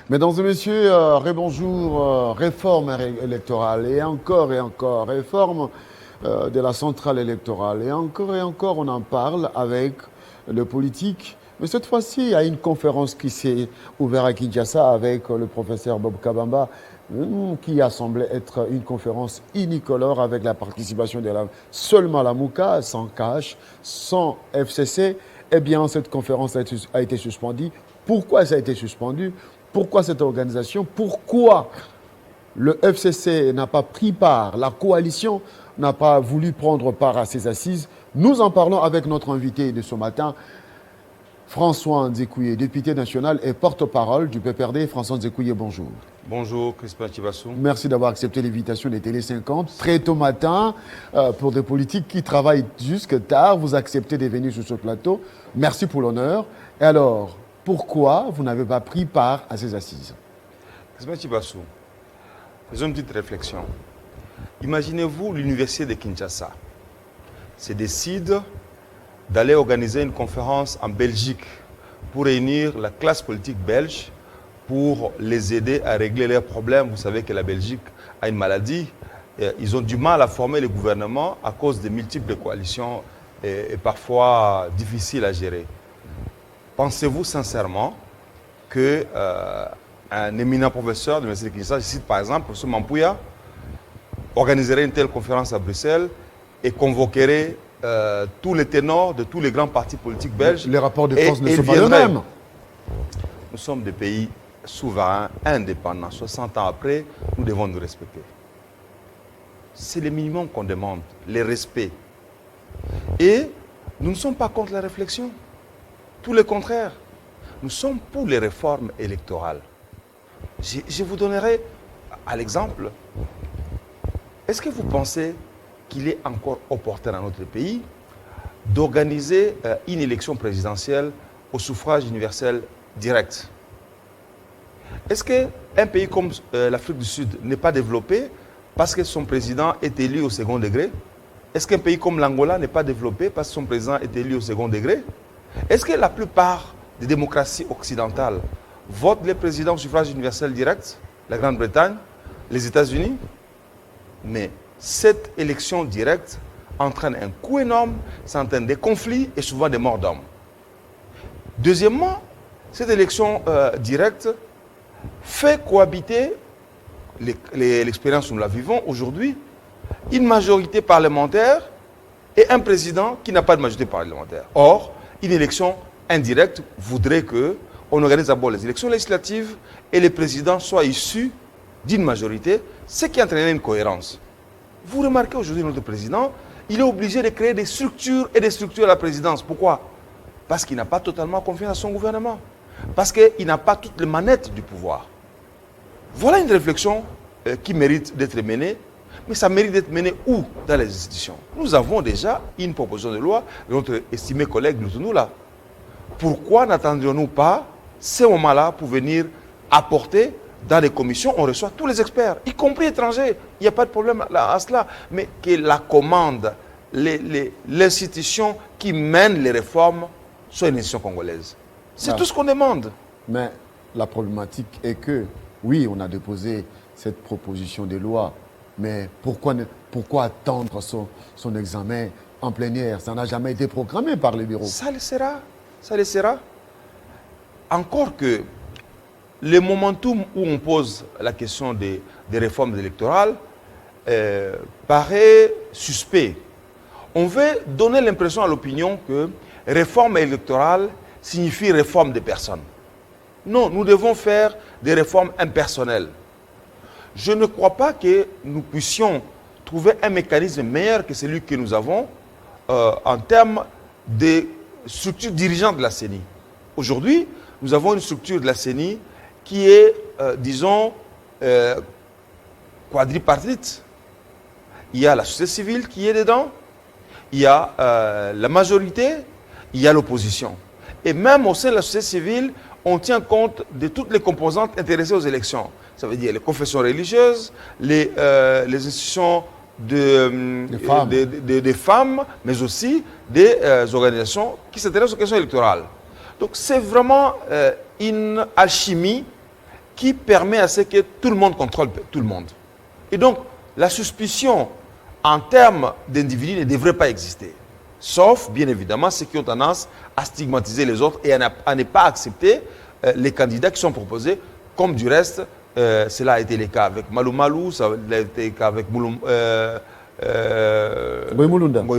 Mesdames et messieurs, rebonjour, réforme électorale et encore, réforme de la centrale électorale et encore, on en parle avec le politique. Mais cette fois-ci, il y a une conférence qui s'est ouverte à Kinshasa avec le professeur Bob Kabamba, qui a semblé être une conférence unicolore avec la participation de seulement la MOUCA, sans cash, sans FCC. Eh bien, cette conférence a été suspendue. Pourquoi ça a été suspendu? Pourquoi cette organisation? Pourquoi le FCC n'a pas pris part, la coalition n'a pas voulu prendre part à ces assises? Nous en parlons avec notre invité de ce matin, François Nzekouye, député national et porte-parole du PPRD. François Nzekouye, bonjour. Bonjour, Crispin Chibassou. Merci d'avoir accepté l'invitation des Télé 50. Très tôt matin, pour des politiques qui travaillent jusque tard, vous acceptez de venir sur ce plateau. Merci pour l'honneur. Et alors, pourquoi vous n'avez pas pris part à ces assises? Crispin Chibassou, faisons une petite réflexion. Imaginez-vous l'université de Kinshasa se décide d'aller organiser une conférence en Belgique pour réunir la classe politique belge pour les aider à régler leurs problèmes. Vous savez que la Belgique a une maladie. Ils ont du mal à former le gouvernement à cause de multiples coalitions et parfois difficiles à gérer. Pensez-vous sincèrement qu'un éminent professeur de l'Université de Kinshasa, je cite par exemple, M. Mampouya, organiserait une telle conférence à Bruxelles et convoquerait tous les ténors de tous les grands partis politiques belges? Les rapports de force ne sont pas les mêmes. Nous sommes des pays souverains, indépendants. 60 ans après, nous devons nous respecter. C'est le minimum qu'on demande, le respect. Et nous ne sommes pas contre la réflexion. Tout le contraire. Nous sommes pour les réformes électorales. Je vous donnerai à l'exemple. Est-ce que vous pensez qu'il est encore opportun dans notre pays d'organiser une élection présidentielle au suffrage universel direct? Est-ce qu'un pays comme l'Afrique du Sud n'est pas développé parce que son président est élu au second degré? Est-ce qu'un pays comme l'Angola n'est pas développé parce que son président est élu au second degré? Est-ce que la plupart des démocraties occidentales votent les présidents au suffrage universel direct? La Grande-Bretagne, les États-Unis? Mais cette élection directe entraîne un coût énorme, ça entraîne des conflits et souvent des morts d'hommes. Deuxièmement, cette élection directe fait cohabiter, l'expérience nous la vivons aujourd'hui, une majorité parlementaire et un président qui n'a pas de majorité parlementaire. Or, une élection indirecte voudrait qu'on organise d'abord les élections législatives et les présidents soient issus d'une majorité, ce qui entraînerait une cohérence. Vous remarquez aujourd'hui notre président, il est obligé de créer des structures et des structures à la présidence. Pourquoi? Parce qu'il n'a pas totalement confiance à son gouvernement. Parce qu'il n'a pas toutes les manettes du pouvoir. Voilà une réflexion qui mérite d'être menée. Mais ça mérite d'être mené où? Dans les institutions. Nous avons déjà une proposition de loi de notre estimé collègue Loutoundoula. Pourquoi n'attendrions-nous pas ce moment-là pour venir apporter dans les commissions? On reçoit tous les experts, y compris étrangers. Il n'y a pas de problème à cela. Mais que la commande, l'institution qui mène les réformes soit une institution congolaise. C'est tout ce qu'on demande. Mais la problématique est que, oui, on a déposé cette proposition de loi, mais pourquoi attendre son examen en plénière? Ça n'a jamais été programmé par les bureaux. Ça le sera. Ça le sera. Encore que le momentum où on pose la question des réformes électorales paraît suspect. On veut donner l'impression à l'opinion que réforme électorale signifie réforme des personnes. Non, nous devons faire des réformes impersonnelles. Je ne crois pas que nous puissions trouver un mécanisme meilleur que celui que nous avons en termes de structure dirigeante de la CENI. Aujourd'hui, nous avons une structure de la CENI qui est, disons, quadripartite. Il y a la société civile qui est dedans, il y a la majorité, il y a l'opposition. Et même au sein de la société civile, on tient compte de toutes les composantes intéressées aux élections. Ça veut dire les confessions religieuses, les institutions des femmes, mais aussi des organisations qui s'intéressent aux questions électorales. Donc c'est vraiment une alchimie qui permet à ce que tout le monde contrôle tout le monde. Et donc, la suspicion en termes d'individus ne devrait pas exister. Sauf, bien évidemment, ceux qui ont tendance à stigmatiser les autres et à ne pas accepter les candidats qui sont proposés, comme du reste, cela a été le cas avec Malou Malou, ça a été le cas avec Boy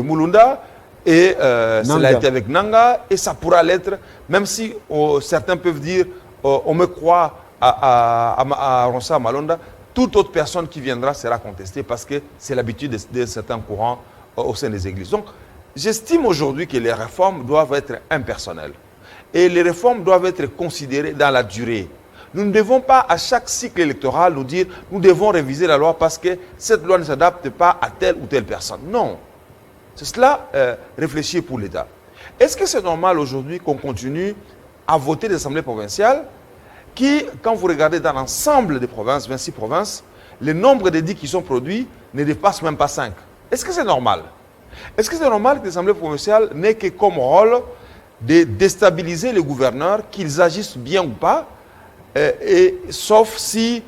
Mulunda, et cela a été avec Nanga, et ça pourra l'être, même si certains peuvent dire on me croit à Ronsa Malonda, toute autre personne qui viendra sera contestée parce que c'est l'habitude de certains courants au sein des églises. Donc, j'estime aujourd'hui que les réformes doivent être impersonnelles. Et les réformes doivent être considérées dans la durée. Nous ne devons pas, à chaque cycle électoral, nous dire nous devons réviser la loi parce que cette loi ne s'adapte pas à telle ou telle personne. Non. C'est cela, réfléchir pour l'État. Est-ce que c'est normal aujourd'hui qu'on continue à voter des assemblées provinciales qui, quand vous regardez dans l'ensemble des provinces, 26 provinces, le nombre d'édits qui sont produits ne dépasse même pas 5. Est-ce que c'est normal? Est-ce que c'est normal que les assemblées provinciales n'aient que comme rôle de déstabiliser les gouverneurs, qu'ils agissent bien ou pas, sauf si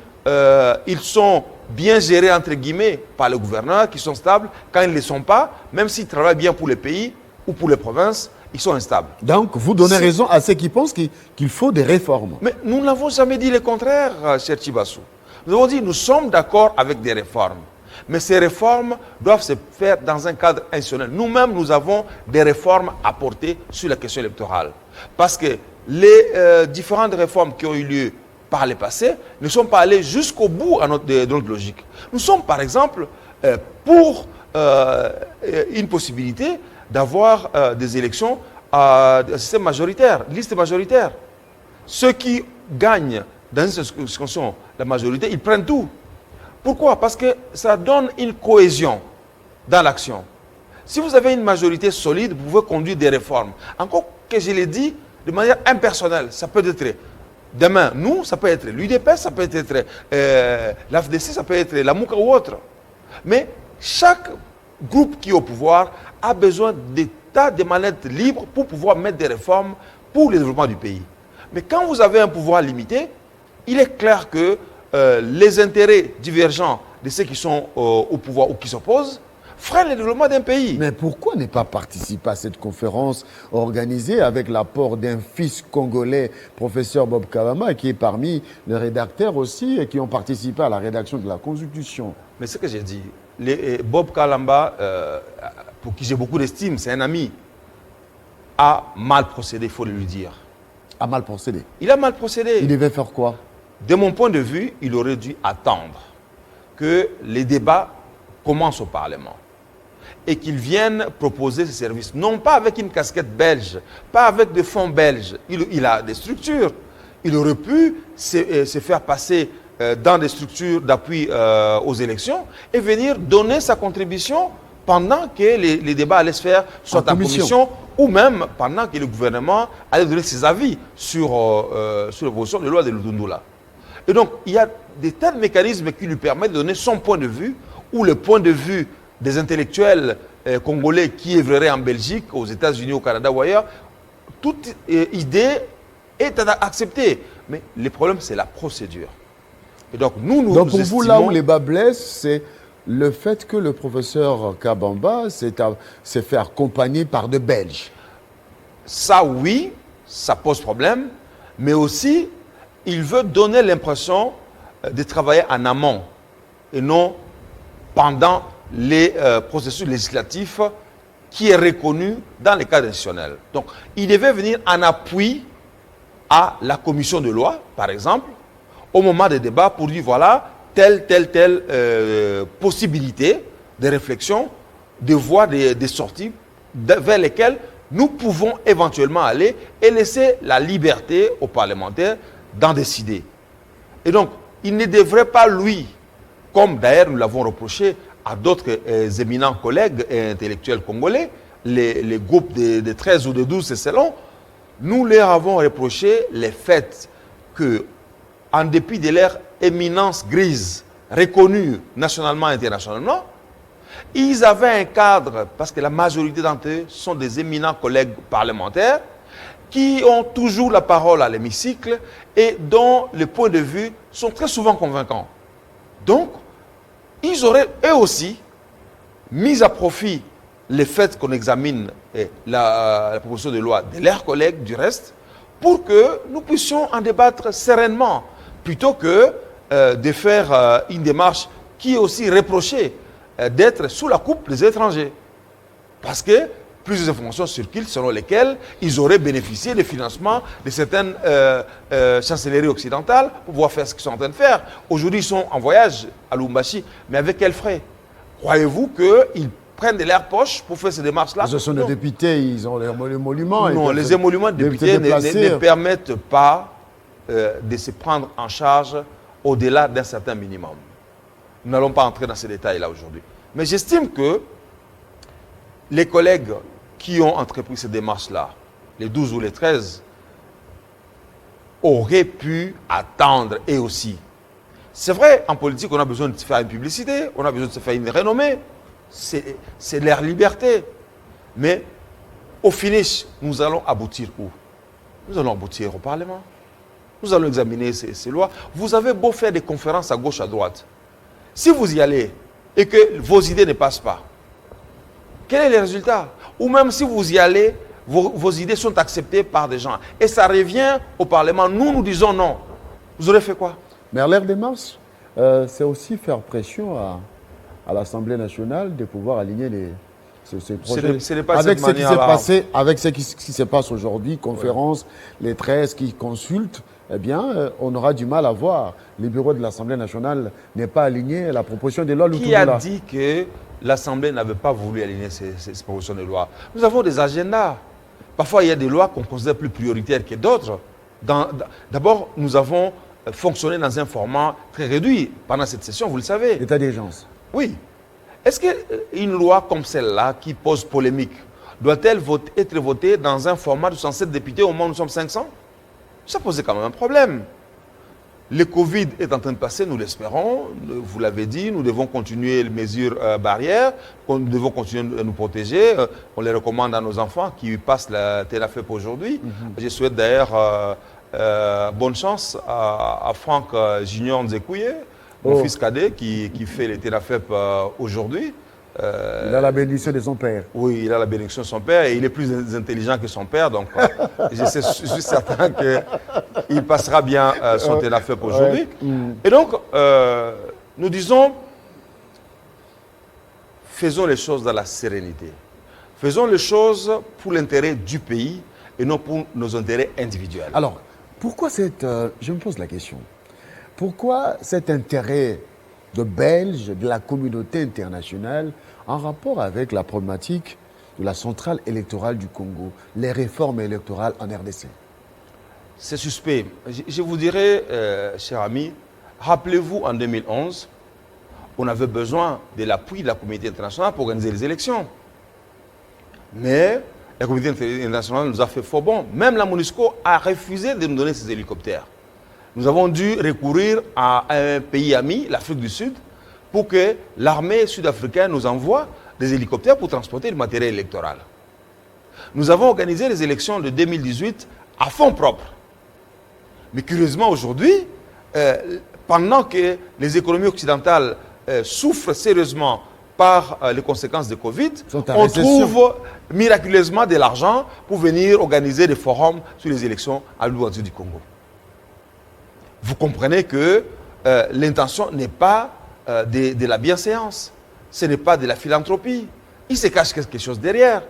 ils sont bien gérés, entre guillemets, par les gouverneurs, qui sont stables. Quand ils ne le sont pas, même s'ils travaillent bien pour les pays ou pour les provinces, ils sont instables. Donc, vous donnez raison à ceux qui pensent qu'il faut des réformes. Mais nous n'avons jamais dit le contraire, cher Chibassou. Nous avons dit nous sommes d'accord avec des réformes. Mais ces réformes doivent se faire dans un cadre institutionnel. Nous-mêmes, nous avons des réformes à porter sur la question électorale. Parce que les différentes réformes qui ont eu lieu par le passé ne sont pas allées jusqu'au bout de notre logique. Nous sommes, par exemple, pour une possibilité d'avoir des élections à un système majoritaire, liste majoritaire. Ceux qui gagnent dans une circonscription la majorité, ils prennent tout. Pourquoi? Parce que ça donne une cohésion dans l'action. Si vous avez une majorité solide, vous pouvez conduire des réformes. Encore que je l'ai dit de manière impersonnelle, ça peut être demain, nous, ça peut être l'UDP, ça peut être l'AFDC, ça peut être la MOUCA ou autre. Mais chaque groupe qui est au pouvoir a besoin d'état de manettes libres pour pouvoir mettre des réformes pour le développement du pays. Mais quand vous avez un pouvoir limité, il est clair que les intérêts divergents de ceux qui sont au pouvoir ou qui s'opposent freinent le développement d'un pays. Mais pourquoi ne pas participer à cette conférence organisée avec l'apport d'un fils congolais, professeur Bob Kalamba, qui est parmi les rédacteurs aussi et qui ont participé à la rédaction de la Constitution? Mais ce que j'ai dit, Bob Kalamba, pour qui j'ai beaucoup d'estime, c'est un ami, a mal procédé, il faut le lui dire. A mal procédé? Il a mal procédé. Il devait faire quoi? De mon point de vue, il aurait dû attendre que les débats commencent au Parlement et qu'ils viennent proposer ses services, non pas avec une casquette belge, pas avec des fonds belges. Il a des structures. Il aurait pu se faire passer dans des structures d'appui aux élections et venir donner sa contribution pendant que les débats allaient se faire, soit en commission ou même pendant que le gouvernement allait donner ses avis sur l'évolution de la loi de Ludundula. Et donc, il y a des tas de mécanismes qui lui permettent de donner son point de vue ou le point de vue des intellectuels congolais qui œuvreraient en Belgique, aux États-Unis, au Canada ou ailleurs. Toute idée est acceptée. Mais le problème, c'est la procédure. Et donc, nous donc, pour vous, là où les bas blessent, c'est le fait que le professeur Kabamba s'est fait accompagner par de Belges. Ça, oui, ça pose problème. Mais aussi, il veut donner l'impression de travailler en amont et non pendant les processus législatifs qui est reconnu dans les cadres institutionnels. Donc, il devait venir en appui à la commission de loi, par exemple, au moment des débats pour dire voilà, telle possibilité de réflexion, de voies des sorties vers lesquelles nous pouvons éventuellement aller et laisser la liberté aux parlementaires d'en décider. Et donc, il ne devrait pas, lui, comme d'ailleurs nous l'avons reproché à d'autres éminents collègues et intellectuels congolais, les groupes de 13 ou de 12, c'est selon, nous leur avons reproché le fait que, en dépit de leur éminence grise, reconnue nationalement et internationalement, ils avaient un cadre, parce que la majorité d'entre eux sont des éminents collègues parlementaires, qui ont toujours la parole à l'hémicycle et dont les points de vue sont très souvent convaincants. Donc, ils auraient eux aussi mis à profit le fait qu'on examine la proposition de loi de leurs collègues du reste pour que nous puissions en débattre sereinement, plutôt que de faire une démarche qui est aussi reprochée d'être sous la coupe des étrangers. Parce que plusieurs informations circulent selon lesquelles ils auraient bénéficié des financements de certaines chancelleries occidentales pour pouvoir faire ce qu'ils sont en train de faire. Aujourd'hui, ils sont en voyage à Lubumbashi, mais avec quels frais? Croyez-vous qu'ils prennent de leur poche pour faire ces démarches-là? Ce sont des députés, ils ont les émoluments. Non, les émoluments de députés ne permettent pas de se prendre en charge au-delà d'un certain minimum. Nous n'allons pas entrer dans ces détails-là aujourd'hui. Mais j'estime que les collègues qui ont entrepris ces démarches-là, les 12 ou les 13, auraient pu attendre eux aussi. C'est vrai, en politique, on a besoin de se faire une publicité, on a besoin de se faire une renommée. C'est leur liberté. Mais au finish, nous allons aboutir où? Nous allons aboutir au Parlement. Nous allons examiner ces lois. Vous avez beau faire des conférences à gauche, à droite. Si vous y allez et que vos idées ne passent pas, quel est le résultat? Ou même si vous y allez, vos idées sont acceptées par des gens. Et ça revient au Parlement. Nous disons non. Vous aurez fait quoi? Mais à leur démarche, c'est aussi faire pression à l'Assemblée nationale de pouvoir aligner ces projets. Ce n'est pas avec cette manière-là. Avec ce qui se passe aujourd'hui, conférence, les 13 qui consultent, eh bien, on aura du mal à voir. Le bureau de l'Assemblée nationale n'est pas aligné à la proposition de loi. Qui a dit que l'Assemblée n'avait pas voulu aligner ces propositions de loi? Nous avons des agendas. Parfois, il y a des lois qu'on considère plus prioritaires que d'autres. D'abord, nous avons fonctionné dans un format très réduit pendant cette session, vous le savez. L'état d'urgence. Oui. Est-ce qu'une loi comme celle-là, qui pose polémique, doit-elle être votée dans un format de 107 députés au moment où nous sommes 500? Ça posait quand même un problème. Le Covid est en train de passer, nous l'espérons. Vous l'avez dit, nous devons continuer les mesures barrières, nous devons continuer à nous protéger. On les recommande à nos enfants qui passent la TENAFEP aujourd'hui. Je souhaite d'ailleurs bonne chance à Franck Junior Nzekouye, mon fils cadet qui fait les TENAFEP aujourd'hui. Il a la bénédiction de son père. Oui, il a la bénédiction de son père et il est plus intelligent que son père. Donc, je suis certain qu'il passera bien son TENAFEP aujourd'hui. Et donc, nous disons, faisons les choses dans la sérénité. Faisons les choses pour l'intérêt du pays et non pour nos intérêts individuels. Alors, pourquoi je me pose la question, pourquoi cet intérêt de Belges, de la communauté internationale, en rapport avec la problématique de la centrale électorale du Congo, les réformes électorales en RDC? C'est suspect. Je vous dirais, cher ami, rappelez-vous, en 2011, on avait besoin de l'appui de la communauté internationale pour organiser les élections. Mais la communauté internationale nous a fait faux bon. Même la MONUSCO a refusé de nous donner ses hélicoptères. Nous avons dû recourir à un pays ami, l'Afrique du Sud, pour que l'armée sud-africaine nous envoie des hélicoptères pour transporter le matériel électoral. Nous avons organisé les élections de 2018 à fonds propres. Mais curieusement aujourd'hui, pendant que les économies occidentales souffrent sérieusement par les conséquences de Covid, on trouve miraculeusement de l'argent pour venir organiser des forums sur les élections à l'ouverture du Congo. Vous comprenez que l'intention n'est pas de la bienséance, ce n'est pas de la philanthropie. Il se cache quelque chose derrière.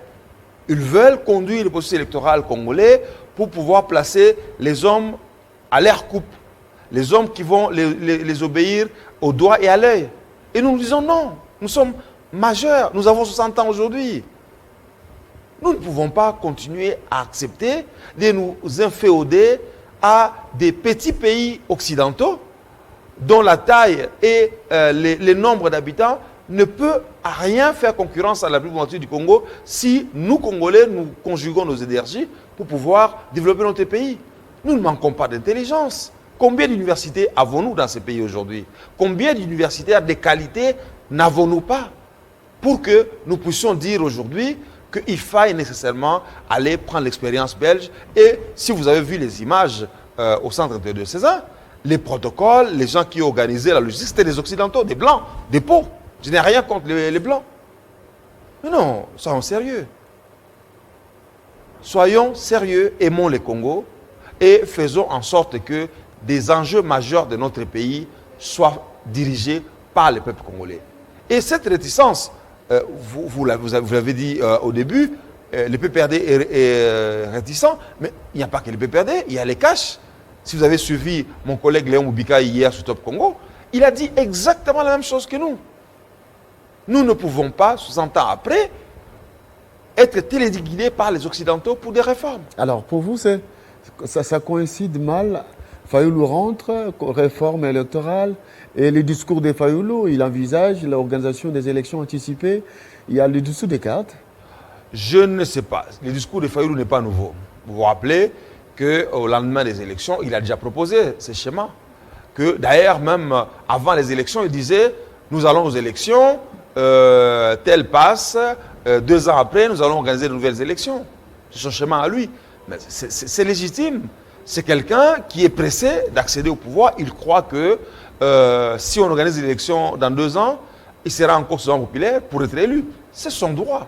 Ils veulent conduire le processus électoral congolais pour pouvoir placer les hommes à leur coupe, les hommes qui vont les obéir au doigt et à l'œil. Et nous disons non, nous sommes majeurs, nous avons 60 ans aujourd'hui. Nous ne pouvons pas continuer à accepter de nous inféoder à des petits pays occidentaux dont la taille et le nombre d'habitants ne peut à rien faire concurrence à la République démocratique du Congo si nous, Congolais, nous conjuguons nos énergies pour pouvoir développer notre pays. Nous ne manquons pas d'intelligence. Combien d'universités avons-nous dans ces pays aujourd'hui? Combien d'universitaires de qualité n'avons-nous pas pour que nous puissions dire aujourd'hui qu'il faille nécessairement aller prendre l'expérience belge. Et si vous avez vu les images au centre de César, les protocoles, les gens qui organisaient la logistique, c'était des Occidentaux, des Blancs, des Pau. Je n'ai rien contre les Blancs. Mais non, soyons sérieux. Soyons sérieux, aimons les Congos et faisons en sorte que des enjeux majeurs de notre pays soient dirigés par le peuple congolais. Et cette réticence, vous l'avez dit au début, le PPRD est réticent, mais il n'y a pas que le PPRD, il y a les caches. Si vous avez suivi mon collègue Léon Moubika hier sur Top Congo, il a dit exactement la même chose que nous. Nous ne pouvons pas, 60 ans après, être téléguidés par les Occidentaux pour des réformes. Alors, pour vous, ça coïncide mal. Fayoulou rentre, réforme électorale, et le discours de Fayoulou, il envisage l'organisation des élections anticipées. Il y a le dessous des cartes. Je ne sais pas. Le discours de Fayoulou n'est pas nouveau. Vous vous rappelez qu'au lendemain des élections, il a déjà proposé ce schéma. Que d'ailleurs, même avant les élections, il disait, nous allons aux élections, tel passe, 2 ans après, nous allons organiser de nouvelles élections. C'est son schéma à lui. Mais c'est légitime. C'est quelqu'un qui est pressé d'accéder au pouvoir. Il croit que si on organise des élections dans 2 ans, il sera encore souvent populaire pour être élu. C'est son droit.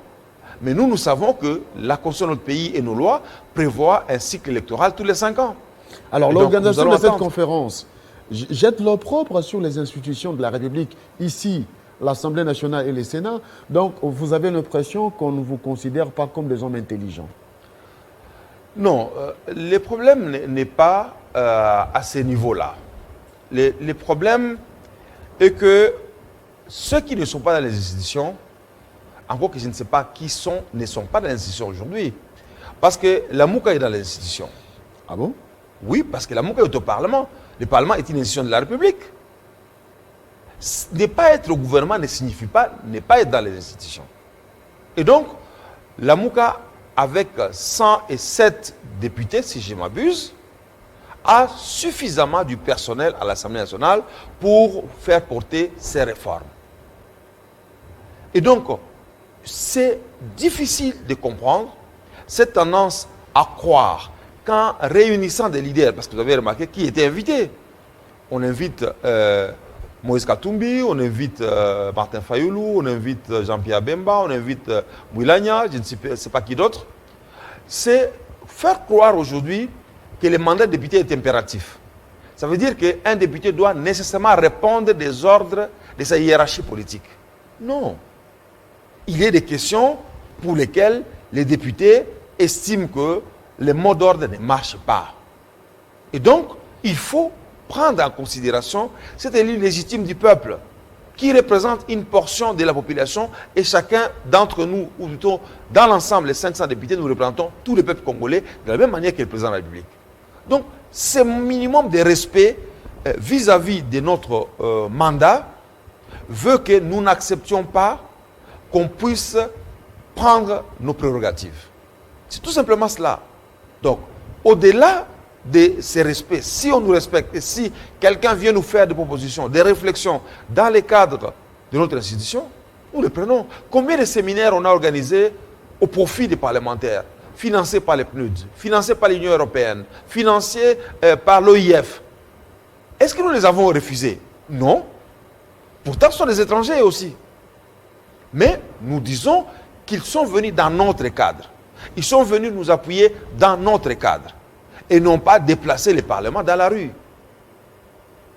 Mais nous savons que la Constitution de notre pays et nos lois prévoient un cycle électoral tous les 5 ans. Alors l'organisation de cette conférence jette l'opprobre sur les institutions de la République, ici, l'Assemblée nationale et le Sénat. Donc vous avez l'impression qu'on ne vous considère pas comme des hommes intelligents. Non, le problème n'est pas à ce niveau-là. Le problème est que ceux qui ne sont pas dans les institutions, encore que je ne sais pas qui ne sont pas dans les institutions aujourd'hui. Parce que la Mouka est dans les institutions. Ah bon? Oui, parce que la Mouka est au Parlement. Le Parlement est une institution de la République. Ne pas être au gouvernement ne signifie pas ne pas être dans les institutions. Et donc, la Mouka, avec 107 députés, si je ne m'abuse, a suffisamment du personnel à l'Assemblée nationale pour faire porter ces réformes. Et donc, c'est difficile de comprendre cette tendance à croire qu'en réunissant des leaders, parce que vous avez remarqué qui était invité. On invite Moïse Katumbi, on invite Martin Fayoulou, on invite Jean-Pierre Bemba, on invite Mouilania, je ne sais pas qui d'autre. C'est faire croire aujourd'hui que le mandat de député est impératif. Ça veut dire qu'un député doit nécessairement répondre des ordres de sa hiérarchie politique. Non. Il y a des questions pour lesquelles les députés estiment que le mot d'ordre ne marche pas. Et donc, il faut prendre en considération cette élite légitime du peuple qui représente une portion de la population et chacun d'entre nous, ou plutôt dans l'ensemble, les 500 députés, nous représentons tout le peuple congolais de la même manière que le président de la République. Donc, ce minimum de respect vis-à-vis de notre mandat veut que nous n'acceptions pas qu'on puisse prendre nos prérogatives. C'est tout simplement cela. Donc, au-delà de ces respects, si on nous respecte et si quelqu'un vient nous faire des propositions, des réflexions dans le cadre de notre institution, nous les prenons. Combien de séminaires on a organisés au profit des parlementaires, financés par les PNUD, financés par l'Union européenne, financés par l'OIF? Est-ce que nous les avons refusés? Non. Pourtant, ce sont des étrangers aussi. Mais nous disons qu'ils sont venus dans notre cadre. Ils sont venus nous appuyer dans notre cadre. Et non pas déplacer le Parlement dans la rue.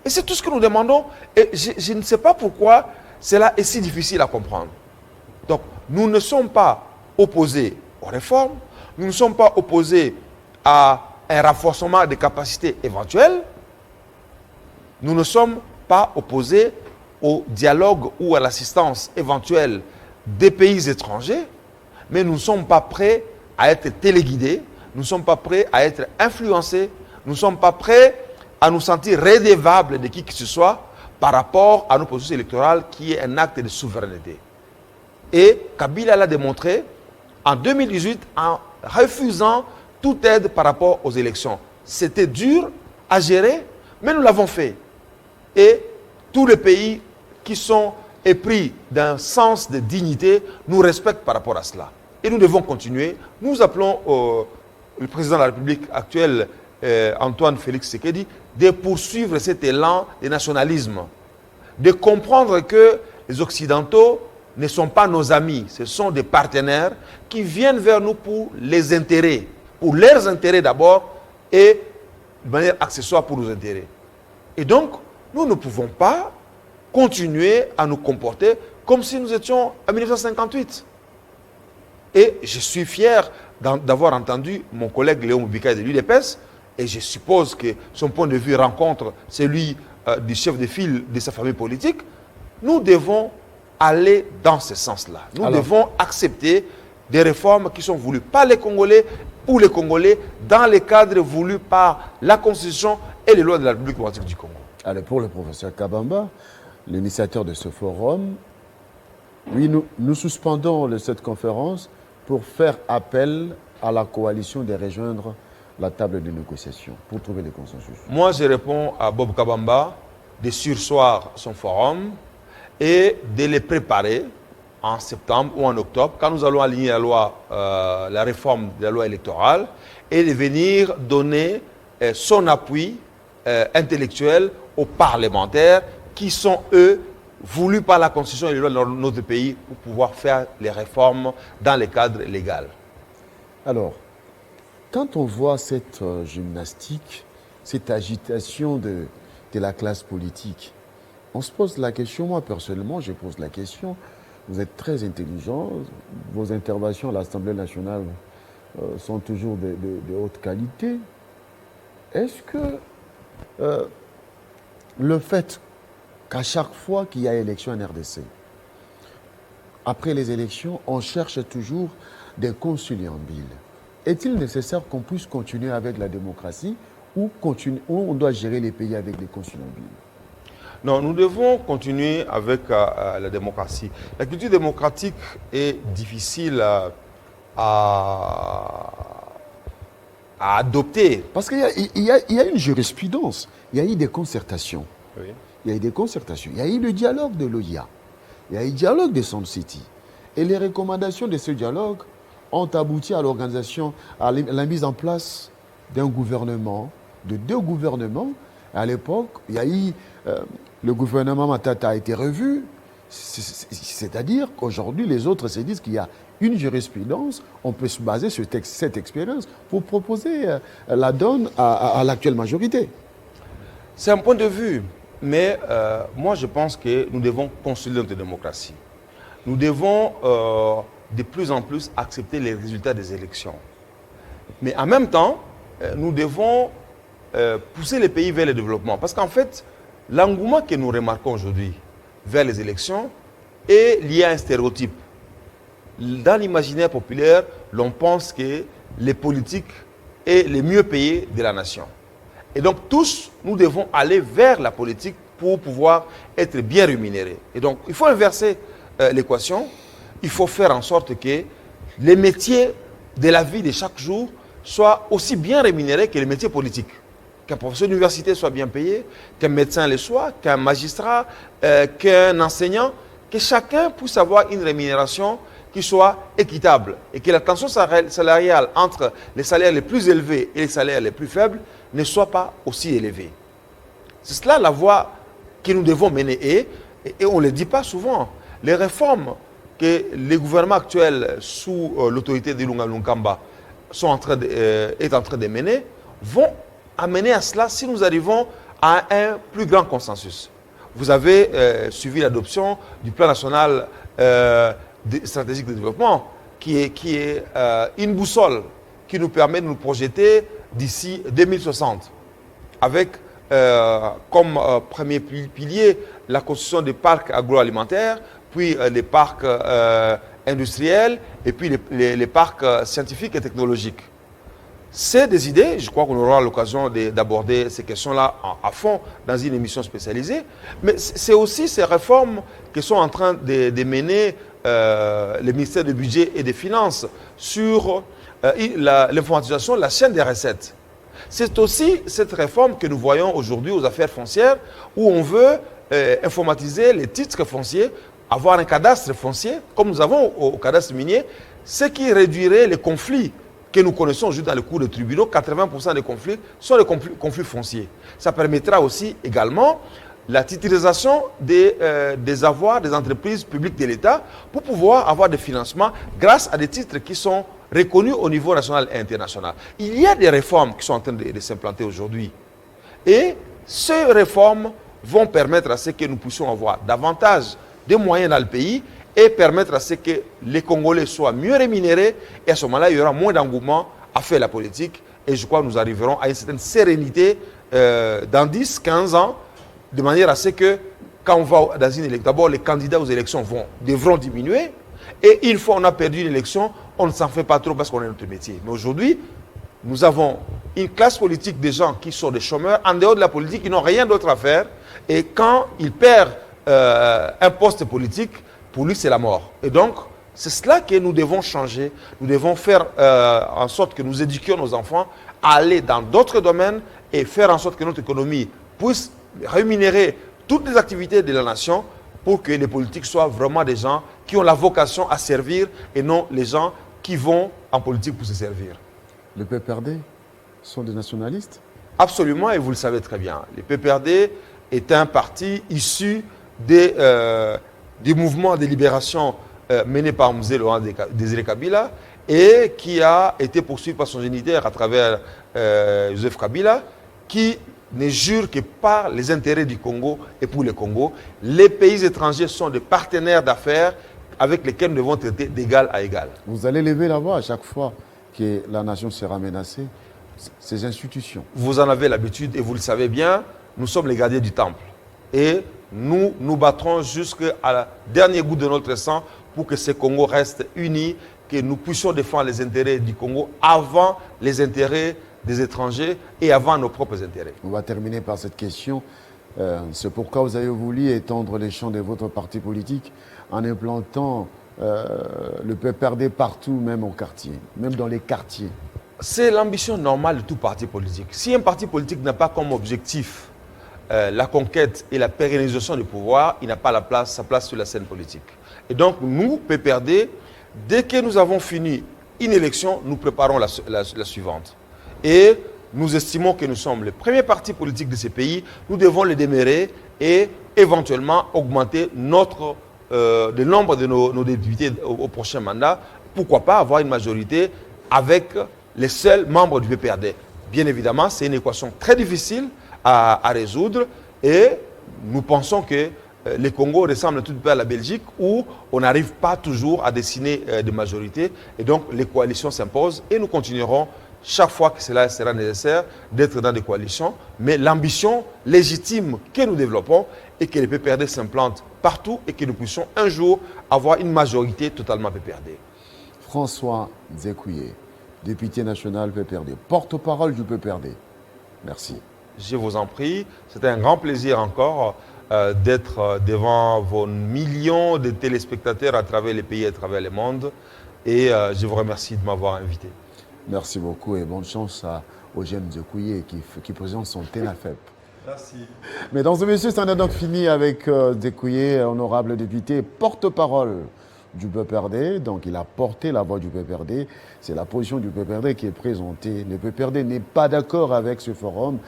Et c'est tout ce que nous demandons. Et je ne sais pas pourquoi cela est si difficile à comprendre. Donc, nous ne sommes pas opposés aux réformes. Nous ne sommes pas opposés à un renforcement des capacités éventuelles. Nous ne sommes pas opposés au dialogue ou à l'assistance éventuelle des pays étrangers, mais nous ne sommes pas prêts à être téléguidés, nous ne sommes pas prêts à être influencés, nous ne sommes pas prêts à nous sentir redevables de qui que ce soit par rapport à nos processus électoraux qui est un acte de souveraineté. Et Kabila l'a démontré en 2018 en refusant toute aide par rapport aux élections. C'était dur à gérer, mais nous l'avons fait. Et tous les pays qui sont épris d'un sens de dignité nous respectent par rapport à cela. Et nous devons continuer. Nous appelons le président de la République actuelle, Antoine Félix Tshisekedi, de poursuivre cet élan de nationalisme, de comprendre que les Occidentaux ne sont pas nos amis, ce sont des partenaires qui viennent vers nous pour les intérêts, pour leurs intérêts d'abord et de manière accessoire pour nos intérêts. Et donc, nous ne pouvons pas continuer à nous comporter comme si nous étions en 1958. Et je suis fier d'avoir entendu mon collègue Léon Moubika de l'UDPS, et je suppose que son point de vue rencontre celui du chef de file de sa famille politique. Nous devons aller dans ce sens-là. Nous devons accepter des réformes qui sont voulues par les Congolais, pour les Congolais, dans les cadres voulus par la Constitution et les lois de la République démocratique du Congo. Alors, pour le professeur Kabamba, l'initiateur de ce forum, oui, nous suspendons cette conférence pour faire appel à la coalition de rejoindre la table de négociation pour trouver des consensus. Moi, je réponds à Bob Kabamba de surseoir son forum et de les préparer en septembre ou en octobre, quand nous allons aligner la loi, la réforme de la loi électorale, et de venir donner son appui intellectuel aux parlementaires qui sont, eux, voulus par la Constitution et les lois de notre pays pour pouvoir faire les réformes dans le cadre légal. Alors, quand on voit cette gymnastique, cette agitation de la classe politique, on se pose la question, moi personnellement, je pose la question, vous êtes très intelligent, vos interventions à l'Assemblée nationale sont toujours de haute qualité. Est-ce que le fait qu'à chaque fois qu'il y a élection en RDC, après les élections, on cherche toujours des conciliambiles, est-il nécessaire qu'on puisse continuer avec la démocratie ou on doit gérer les pays avec des conciliambiles? Non, nous devons continuer avec la démocratie. La culture démocratique est difficile à adopter. Parce qu'il y a une jurisprudence, il y a eu des concertations. Oui. Il y a eu des concertations, il y a eu le dialogue de l'OIA, il y a eu le dialogue de Sun City. Et les recommandations de ce dialogue ont abouti à l'organisation, à la mise en place d'un gouvernement, de 2 gouvernements. À l'époque, il y a eu le gouvernement Matata a été revu, c'est-à-dire qu'aujourd'hui, les autres se disent qu'il y a une jurisprudence, on peut se baser sur cette expérience pour proposer la donne à l'actuelle majorité. C'est un point de vue, mais moi je pense que nous devons consolider notre démocratie. Nous devons de plus en plus accepter les résultats des élections. Mais en même temps, nous devons pousser les pays vers le développement. Parce qu'en fait, l'engouement que nous remarquons aujourd'hui vers les élections est lié à un stéréotype. Dans l'imaginaire populaire, l'on pense que les politiques sont les mieux payés de la nation. Et donc tous, nous devons aller vers la politique pour pouvoir être bien rémunérés. Et donc, il faut inverser l'équation. Il faut faire en sorte que les métiers de la vie de chaque jour soient aussi bien rémunérés que les métiers politiques. Qu'un professeur d'université soit bien payé, qu'un médecin le soit, qu'un magistrat, qu'un enseignant, que chacun puisse avoir une rémunération qui soit équitable et que la tension salariale entre les salaires les plus élevés et les salaires les plus faibles ne soit pas aussi élevée. C'est cela la voie que nous devons mener et on ne le dit pas souvent. Les réformes que les gouvernements actuels sous l'autorité de Ilunga Lunkamba est en train de mener vont amener à cela si nous arrivons à un plus grand consensus. Vous avez suivi l'adoption du plan national stratégique de développement qui est une boussole qui nous permet de nous projeter d'ici 2060 avec comme premier pilier la construction des parcs agroalimentaires, puis les parcs industriels et puis les parcs scientifiques et technologiques. C'est des idées, je crois qu'on aura l'occasion d'aborder ces questions-là à fond dans une émission spécialisée, mais c'est aussi ces réformes que sont en train de mener les ministères du Budget et des Finances sur l'informatisation de la chaîne des recettes. C'est aussi cette réforme que nous voyons aujourd'hui aux affaires foncières où on veut informatiser les titres fonciers, avoir un cadastre foncier, comme nous avons au cadastre minier. ce qui réduirait les conflits que nous connaissons aujourd'hui dans les cours de tribunaux. 80% des conflits sont des conflits fonciers. Ça permettra aussi également la titrisation des avoirs des entreprises publiques de l'État pour pouvoir avoir des financements grâce à des titres qui sont reconnus au niveau national et international. Il y a des réformes qui sont en train de s'implanter aujourd'hui. Et ces réformes vont permettre à ce que nous puissions avoir davantage de moyens dans le pays et permettre à ce que les Congolais soient mieux rémunérés. Et à ce moment-là, il y aura moins d'engouement à faire la politique. Et je crois que nous arriverons à une certaine sérénité dans 10, 15 ans, de manière à ce que, quand on va dans une élection, d'abord les candidats aux élections devront diminuer. Et une fois qu'on a perdu une élection, on ne s'en fait pas trop parce qu'on est notre métier. Mais aujourd'hui, nous avons une classe politique de gens qui sont des chômeurs, en dehors de la politique, qui n'ont rien d'autre à faire. Et quand ils perdent un poste politique, pour lui, c'est la mort. Et donc, c'est cela que nous devons changer. Nous devons faire en sorte que nous éduquions nos enfants à aller dans d'autres domaines et faire en sorte que notre économie puisse rémunérer toutes les activités de la nation pour que les politiques soient vraiment des gens qui ont la vocation à servir et non les gens qui vont en politique pour se servir. Le PPRD sont des nationalistes? Absolument, et vous le savez très bien. Le PPRD est un parti issu du mouvement de libération mené par M. Laurent Désiré Kabila et qui a été poursuivi par son géniteur à travers Joseph Kabila, qui ne jure que par les intérêts du Congo et pour le Congo. Les pays étrangers sont des partenaires d'affaires avec lesquels nous devons traiter d'égal à égal. Vous allez lever la voix à chaque fois que la nation sera menacée, ces institutions. Vous en avez l'habitude et vous le savez bien, nous sommes les gardiens du temple. Et nous nous battrons jusqu'à la dernière goutte de notre sang pour que ce Congo reste uni, que nous puissions défendre les intérêts du Congo avant les intérêts des étrangers et avant nos propres intérêts. On va terminer par cette question. C'est pourquoi vous avez voulu étendre les champs de votre parti politique en implantant le PPRD partout, même au quartier, même dans les quartiers. C'est l'ambition normale de tout parti politique. Si un parti politique n'a pas comme objectif la conquête et la pérennisation du pouvoir, il n'a pas sa place sur la scène politique. Et donc, nous, PPRD, dès que nous avons fini une élection, nous préparons la suivante. Et nous estimons que nous sommes le premier parti politique de ce pays. Nous devons le demeurer et éventuellement augmenter le nombre de nos députés au prochain mandat. Pourquoi pas avoir une majorité avec les seuls membres du PPRD. Bien évidemment, c'est une équation très difficile à résoudre et nous pensons que le Congo ressemble tout peu à la Belgique où on n'arrive pas toujours à dessiner des majorités et donc les coalitions s'imposent et nous continuerons chaque fois que cela sera nécessaire d'être dans des coalitions, mais l'ambition légitime que nous développons est que les PPRD s'implantent partout et que nous puissions un jour avoir une majorité totalement PPRD. François Nzekouye, député national PPRD, porte-parole du PPRD. Merci. Je vous en prie, c'était un grand plaisir encore d'être devant vos millions de téléspectateurs à travers les pays et à travers le monde et je vous remercie de m'avoir invité. Merci beaucoup et bonne chance au jeune Nzekouye qui présente son TENAFEP. Merci. Mesdames et messieurs, ça en a donc fini avec Nzekouye, honorable député, porte-parole du PPRD. Donc il a porté la voix du PPRD. C'est la position du PPRD qui est présentée. Le PPRD n'est pas d'accord avec ce forum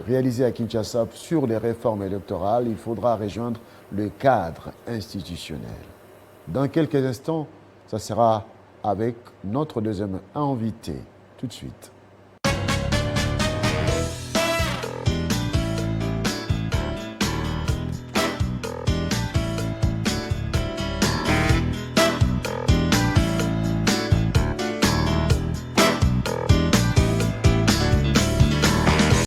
réalisé à Kinshasa sur les réformes électorales. Il faudra rejoindre le cadre institutionnel. Dans quelques instants, ça sera avec notre deuxième invité. Tout de suite.